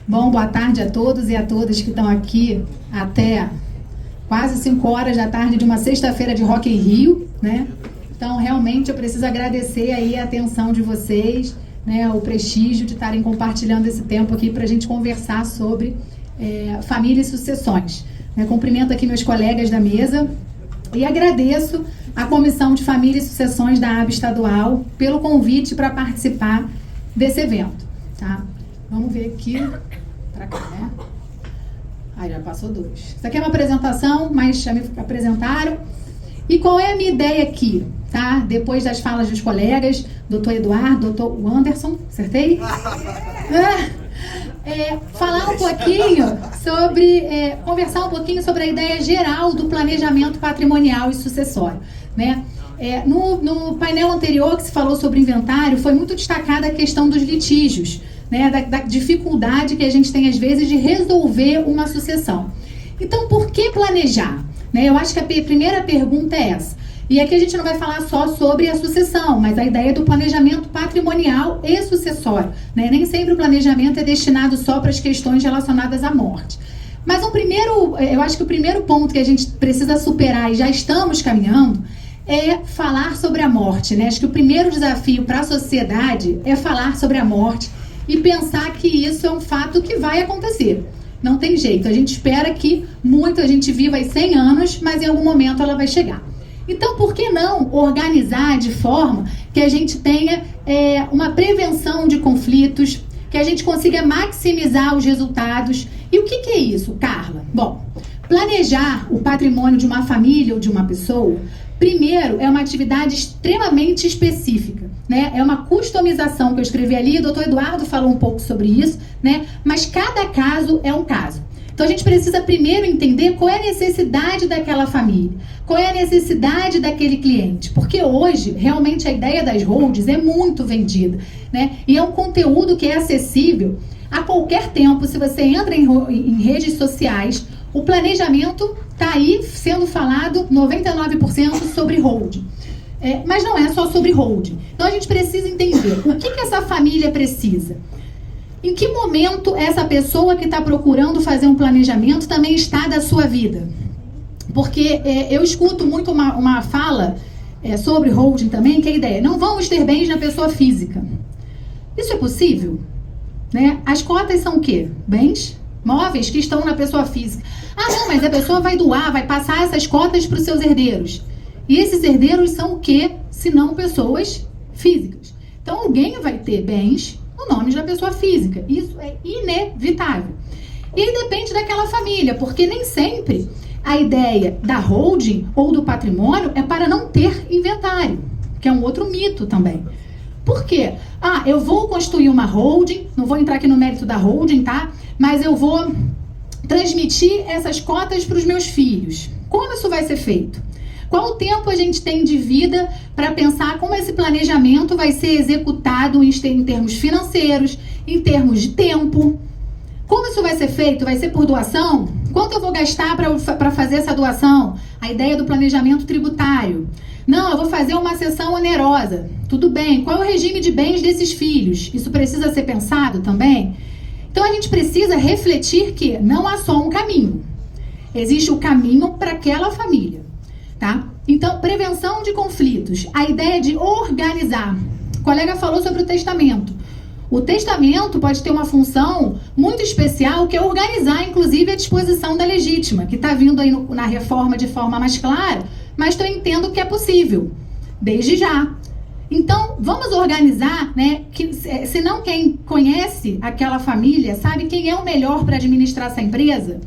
Bom, boa tarde a todos e a todas que estão aqui até quase 5 horas da tarde de uma sexta-feira de Rock in Rio, né? Então, realmente, eu preciso agradecer aí a atenção de vocês, né, o prestígio de estarem compartilhando esse tempo aqui para a gente conversar sobre família e sucessões. Cumprimento aqui meus colegas da mesa e agradeço a Comissão de Família e Sucessões da AB Estadual pelo convite para participar desse evento, tá? Vamos ver aqui, para cá, né? Aí já passou 2. Isso aqui é uma apresentação, mas já me apresentaram. E qual é a minha ideia aqui, tá? Depois das falas dos colegas, doutor Eduardo, doutor Anderson, acertei? Falar um pouquinho sobre, conversar um pouquinho sobre a ideia geral do planejamento patrimonial e sucessório, né? No painel anterior que se falou sobre inventário, foi muito destacada a questão dos litígios, né, da dificuldade que a gente tem às vezes de resolver uma sucessão. Então, por que planejar? Né, eu acho que a primeira pergunta é essa. E aqui a gente não vai falar só sobre a sucessão, mas a ideia do planejamento patrimonial e sucessório, né? Nem sempre o planejamento é destinado só para as questões relacionadas à morte. Mas eu acho que o primeiro ponto que a gente precisa superar, e já estamos caminhando, é falar sobre a morte, né? Acho que o primeiro desafio para a sociedade é falar sobre a morte e pensar que isso é um fato que vai acontecer. Não tem jeito, a gente espera que a gente viva aí 100 anos, mas em algum momento ela vai chegar. Então, por que não organizar de forma que a gente tenha uma prevenção de conflitos, que a gente consiga maximizar os resultados? E o que é isso, Carla? Bom, planejar o patrimônio de uma família ou de uma pessoa, primeiro, é uma atividade extremamente específica, né? É uma customização que eu escrevi ali, o doutor Eduardo falou um pouco sobre isso, né? Mas cada caso é um caso. Então, a gente precisa primeiro entender qual é a necessidade daquela família, qual é a necessidade daquele cliente, porque hoje, realmente, a ideia das holds é muito vendida, né? E é um conteúdo que é acessível a qualquer tempo. Se você entra em redes sociais, o planejamento está aí sendo falado 99% sobre holding. Mas não é só sobre holding. Então a gente precisa entender o que essa família precisa. Em que momento essa pessoa que está procurando fazer um planejamento também está da sua vida? Porque eu escuto muito uma fala sobre holding também, que é a ideia, não vamos ter bens na pessoa física. Isso é possível? Né? As cotas são o quê? Bens móveis que estão na pessoa física. Ah, não, mas a pessoa vai doar, vai passar essas cotas para os seus herdeiros. E esses herdeiros são o quê? Se não pessoas físicas. Então, alguém vai ter bens no nome da pessoa física. Isso é inevitável. E aí depende daquela família, porque nem sempre a ideia da holding ou do patrimônio é para não ter inventário, que é um outro mito também. Por quê? Ah, eu vou construir uma holding, não vou entrar aqui no mérito da holding, tá? Mas eu vou transmitir essas cotas para os meus filhos. Como isso vai ser feito? Qual o tempo a gente tem de vida para pensar como esse planejamento vai ser executado em termos financeiros, em termos de tempo? Como isso vai ser feito? Vai ser por doação? Quanto eu vou gastar para fazer essa doação? A ideia do planejamento tributário. Não, eu vou fazer uma sessão onerosa. Tudo bem. Qual é o regime de bens desses filhos? Isso precisa ser pensado também? Então, a gente precisa refletir que não há só um caminho. Existe o caminho para aquela família, tá? Então, prevenção de conflitos. A ideia de organizar. O colega falou sobre o testamento. O testamento pode ter uma função muito especial, que é organizar, inclusive, a disposição da legítima, que está vindo aí na reforma de forma mais clara, mas eu entendo que é possível, desde já. Então, vamos organizar, né? Que, se não quem conhece aquela família, sabe quem é o melhor para administrar essa empresa?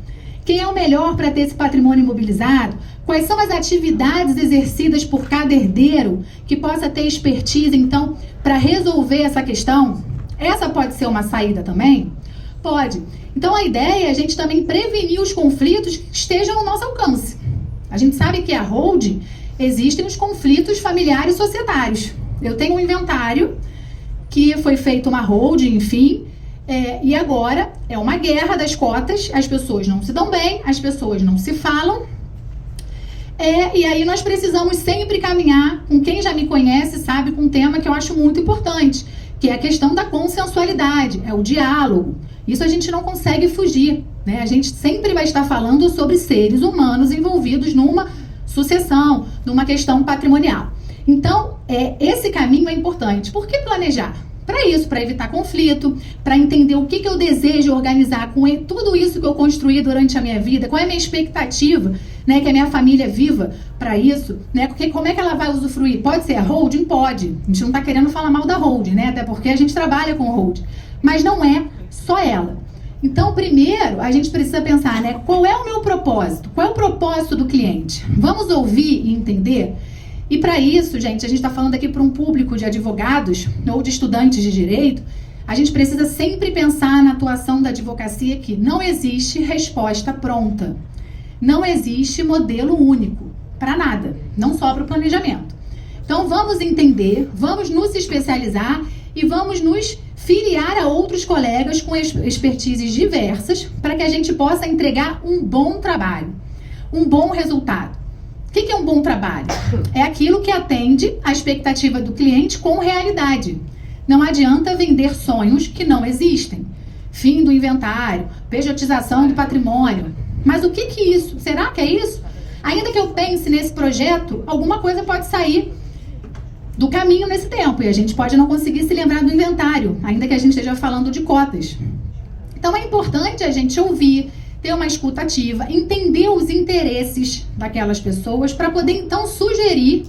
Quem é o melhor para ter esse patrimônio imobilizado? Quais são as atividades exercidas por cada herdeiro que possa ter expertise, então, para resolver essa questão? Essa pode ser uma saída também? Pode. Então, a ideia é a gente também prevenir os conflitos que estejam ao nosso alcance. A gente sabe que a holding, existem os conflitos familiares e societários. Eu tenho um inventário que foi feito uma holding, enfim, e agora é uma guerra das cotas, as pessoas não se dão bem, as pessoas não se falam, e aí nós precisamos sempre caminhar com quem já me conhece, sabe, com um tema que eu acho muito importante, que é a questão da consensualidade, é o diálogo. Isso a gente não consegue fugir, né? A gente sempre vai estar falando sobre seres humanos envolvidos numa sucessão, numa questão patrimonial. Então, esse caminho é importante. Por que planejar? Para isso, para evitar conflito, para entender o que eu desejo organizar com tudo isso que eu construí durante a minha vida, qual é a minha expectativa, né, que a minha família viva para isso, né, como é que ela vai usufruir? Pode ser a holding? Pode. A gente não está querendo falar mal da holding, né, até porque a gente trabalha com holding, mas não é só ela. Então, primeiro, a gente precisa pensar, né, qual é o meu propósito? Qual é o propósito do cliente? Vamos ouvir e entender. E para isso, gente, a gente está falando aqui para um público de advogados ou de estudantes de direito, a gente precisa sempre pensar na atuação da advocacia que não existe resposta pronta. Não existe modelo único para nada, não só para o planejamento. Então vamos entender, vamos nos especializar e vamos nos filiar a outros colegas com expertises diversas para que a gente possa entregar um bom trabalho, um bom resultado. O que é um bom trabalho? É aquilo que atende à expectativa do cliente com realidade. Não adianta vender sonhos que não existem. Fim do inventário, pejotização do patrimônio. Mas o que é isso? Será que é isso? Ainda que eu pense nesse projeto, alguma coisa pode sair do caminho nesse tempo. E a gente pode não conseguir se lembrar do inventário, ainda que a gente esteja falando de cotas. Então é importante a gente ouvir, ter uma escuta ativa, entender os interesses daquelas pessoas para poder então sugerir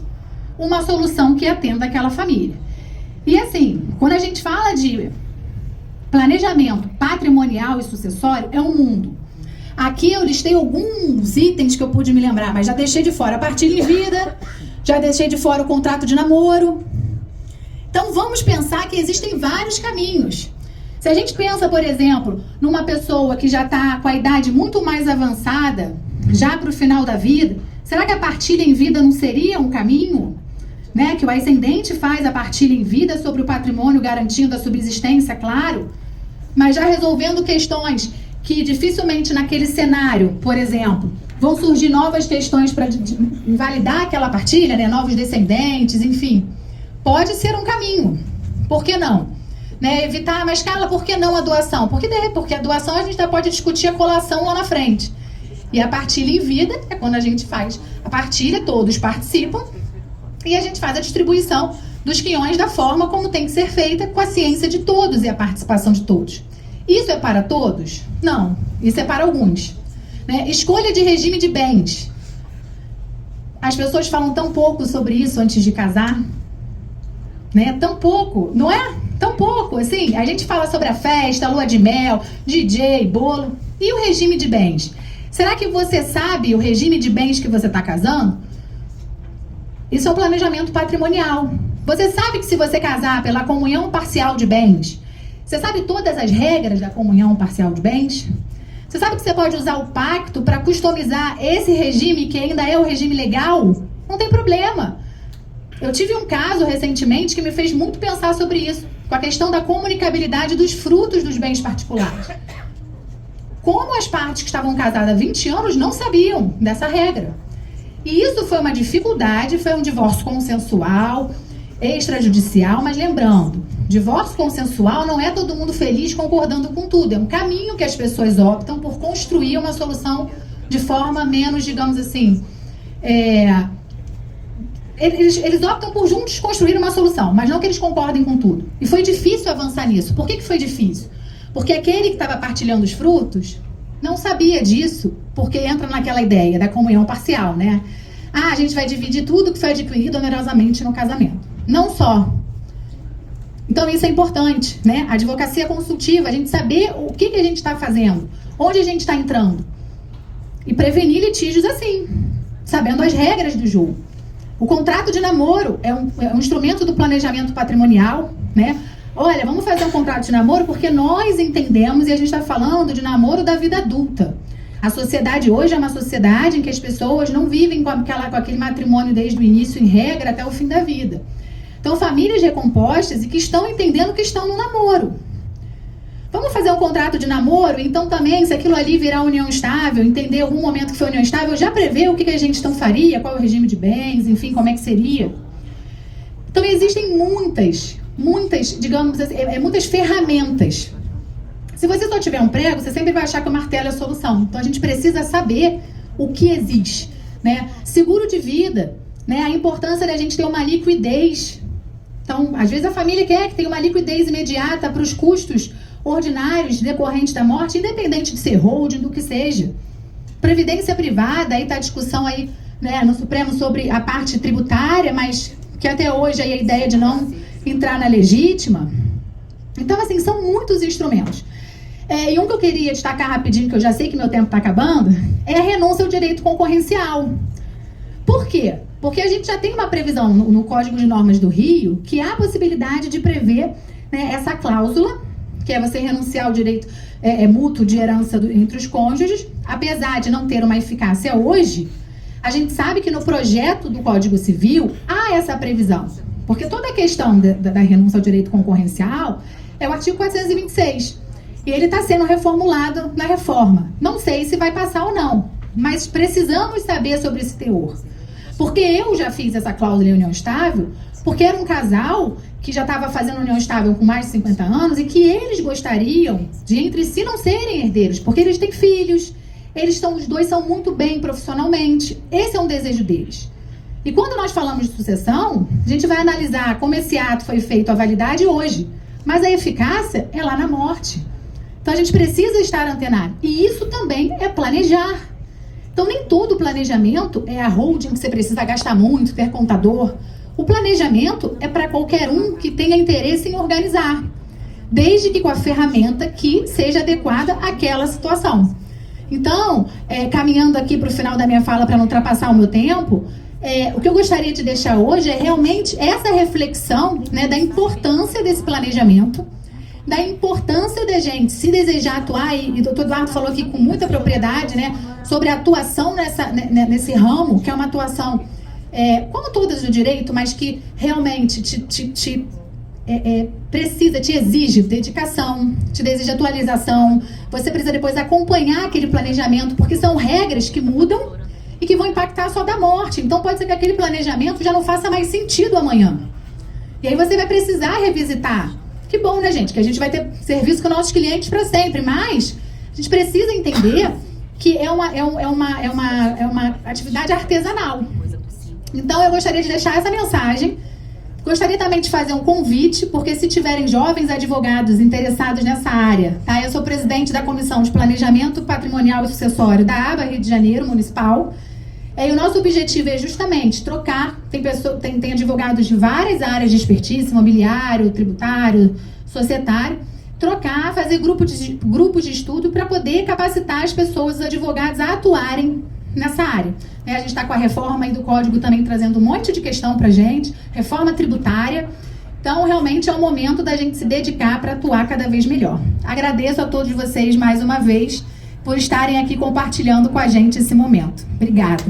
uma solução que atenda aquela família. E assim, quando a gente fala de planejamento patrimonial e sucessório, é um mundo. Aqui eu listei alguns itens que eu pude me lembrar, mas já deixei de fora a partilha em vida, já deixei de fora o contrato de namoro. Então vamos pensar que existem vários caminhos. Se a gente pensa, por exemplo, numa pessoa que já está com a idade muito mais avançada, já para o final da vida, será que a partilha em vida não seria um caminho? Né? Que o ascendente faz a partilha em vida sobre o patrimônio, garantindo a subsistência, claro, mas já resolvendo questões que dificilmente naquele cenário, por exemplo, vão surgir novas questões para invalidar aquela partilha, né? Novos descendentes, enfim. Pode ser um caminho. Por que não? Né, evitar, mas Carla, por que não a doação? Porque a doação a gente já pode discutir a colação lá na frente. E a partilha em vida é quando a gente faz a partilha, todos participam, e a gente faz a distribuição dos quinhões da forma como tem que ser feita, com a ciência de todos e a participação de todos. Isso é para todos? Não, isso é para alguns. Né? Escolha de regime de bens. As pessoas falam tão pouco sobre isso antes de casar, né? Tão pouco, não é? Tão pouco, assim, a gente fala sobre a festa, a lua de mel, DJ, bolo. E o regime de bens? Será que você sabe o regime de bens que você está casando? Isso é um planejamento patrimonial. Você sabe que se você casar pela comunhão parcial de bens, você sabe todas as regras da comunhão parcial de bens? Você sabe que você pode usar o pacto para customizar esse regime que ainda é o regime legal? Não tem problema. Eu tive um caso recentemente que me fez muito pensar sobre isso, com a questão da comunicabilidade dos frutos dos bens particulares. Como as partes que estavam casadas há 20 anos não sabiam dessa regra. E isso foi uma dificuldade, foi um divórcio consensual, extrajudicial, mas lembrando, divórcio consensual não é todo mundo feliz concordando com tudo, é um caminho que as pessoas optam por construir uma solução de forma menos, digamos assim, eles optam por juntos construir uma solução, mas não que eles concordem com tudo. E foi difícil avançar nisso. Por que foi difícil? Porque aquele que estava partilhando os frutos não sabia disso, porque entra naquela ideia da comunhão parcial, né? Ah, a gente vai dividir tudo que foi adquirido onerosamente no casamento. Não só. Então isso é importante, né? A advocacia consultiva, a gente saber o que a gente está fazendo, onde a gente está entrando. E prevenir litígios assim, sabendo as regras do jogo. O contrato de namoro é um instrumento do planejamento patrimonial, né? Olha, vamos fazer um contrato de namoro porque nós entendemos, e a gente está falando de namoro da vida adulta. A sociedade hoje é uma sociedade em que as pessoas não vivem com aquele matrimônio desde o início, em regra, até o fim da vida. Então, famílias recompostas e que estão entendendo que estão no namoro. Vamos fazer um contrato de namoro, então também, se aquilo ali virar união estável, entender algum momento que foi união estável, já prevê o que a gente então faria, qual é o regime de bens, enfim, como é que seria. Então existem muitas muitas, digamos assim, muitas ferramentas. Se você só tiver um prego, você sempre vai achar que o martelo é a solução. Então a gente precisa saber o que existe, né? Seguro de vida, né? A importância da gente ter uma liquidez. Então, às vezes a família quer que tenha uma liquidez imediata para os custos ordinários decorrentes da morte, independente de ser holding, do que seja. Previdência privada, aí está a discussão aí, né, no Supremo sobre a parte tributária, mas que até hoje aí a ideia de não entrar na legítima. Então, assim, são muitos instrumentos. E um que eu queria destacar rapidinho, que eu já sei que meu tempo está acabando, é a renúncia ao direito concorrencial. Por quê? Porque a gente já tem uma previsão no Código de Normas do Rio que há a possibilidade de prever, né, essa cláusula, que é você renunciar ao direito mútuo de herança entre os cônjuges. Apesar de não ter uma eficácia hoje, a gente sabe que no projeto do Código Civil há essa previsão. Porque toda a questão da renúncia ao direito concorrencial é o artigo 426. E ele está sendo reformulado na reforma. Não sei se vai passar ou não, mas precisamos saber sobre esse teor. Porque eu já fiz essa cláusula em união estável, porque era um casal que já estava fazendo união estável com mais de 50 anos e que eles gostariam de entre si não serem herdeiros, porque eles têm filhos, os dois são muito bem profissionalmente. Esse é um desejo deles. E quando nós falamos de sucessão, a gente vai analisar como esse ato foi feito, a validade hoje, mas a eficácia é lá na morte. Então a gente precisa estar antenado. E isso também é planejar. Então nem todo planejamento é a holding que você precisa gastar muito, ter contador. O planejamento é para qualquer um que tenha interesse em organizar, desde que com a ferramenta que seja adequada àquela situação. Então, caminhando aqui para o final da minha fala, para não ultrapassar o meu tempo, o que eu gostaria de deixar hoje é realmente essa reflexão, né, da importância desse planejamento, da importância da gente, se desejar atuar, e o doutor Eduardo falou aqui com muita propriedade, né, sobre a atuação nesse ramo, que é uma atuação, como todas do direito, mas que realmente te exige dedicação, te exige atualização. Você precisa depois acompanhar aquele planejamento, porque são regras que mudam e que vão impactar só da morte. Então pode ser que aquele planejamento já não faça mais sentido amanhã. E aí você vai precisar revisitar. Que bom, né, gente? Que a gente vai ter serviço com nossos clientes para sempre, mas a gente precisa entender que é uma atividade artesanal. Então eu gostaria de deixar essa mensagem. Gostaria também de fazer um convite, porque se tiverem jovens advogados interessados nessa área, tá? Eu sou presidente da Comissão de Planejamento Patrimonial e Sucessório da ABA Rio de Janeiro, Municipal. E o nosso objetivo é justamente trocar, tem advogados de várias áreas de expertise, imobiliário, tributário, societário, trocar, fazer grupos de estudo para poder capacitar as pessoas, os advogados, a atuarem nessa área. A gente está com a reforma aí do Código também trazendo um monte de questão para a gente, reforma tributária. Então, realmente é o momento da gente se dedicar para atuar cada vez melhor. Agradeço a todos vocês mais uma vez por estarem aqui compartilhando com a gente esse momento. Obrigada.